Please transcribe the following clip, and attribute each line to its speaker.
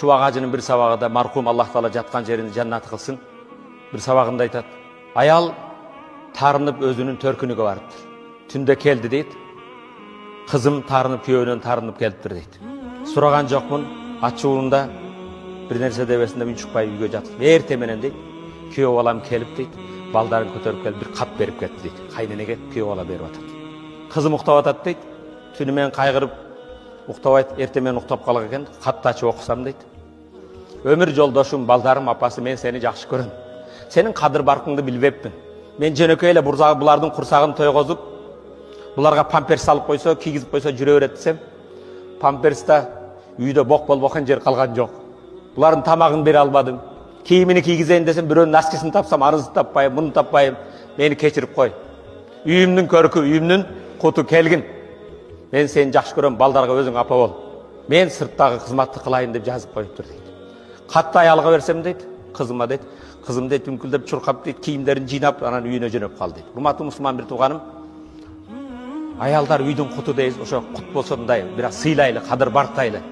Speaker 1: Чубак ажынын бир сабагында маркум Аллах Таала жаткан жерин жаннат кылсын. Бир сабагында айтат. Аял тарынып өзүнүн төркүнүгө барыптыр. Түндө келди дейт. Кызым тарынып күйөөнөн тарынып келиптир дейт. Сураган жокмун, ачуунда бир нерсе дебесинде үн чыкпай үйгө жатып. Эрте менен дейт. Күйөө балам келип дейт. Балдарын көтөрүп келип бир кап берип кетти дейт. Кайненеге күйөө бала берип атат. Кызым уктап атат дейт. Түнү менен кайгырып уктабайт, эрте менен уктап калган экен. Катты ачып окусам дейт. Өмүр жолдошум, балдарым, апасы, мен сени жакшы көрөм. Сенин кадыр баркыңды билбеппин. Мен жөнөкөй эле булардын курсагын тойгозуп, буларга памперс алып койсо, кийгизип койсо жүрө берет десем, памперста үйдө бок болбогон жер калган жок. Булардын тамагын бере албадым. Кийимини кийгизейин десем, бирөөнүн аскесин тапсам, арызды таппайм, муну таппайм. Мени кечирип кой. Үйүмдүн көркү, үйүмдүн куту келгин. Мен сени жакшы көрөм, балдарга өзүң апа бол. Мен сырттагы кызматты кылайын деп жазып коюптур дейт. Катты аялга берсем дейт, кызыма дейт. Кызым дейт, үңкүлдөп чуркап дейт, кийимдерин жыйнап, анан үйүнө жөнөп калды дейт. Урматтуу мусулман бир тууганым, аялдар үйдүн куту дейбиз, ошо кут болсо мындай, бирок сыйлайлы, кадыр барктайлы.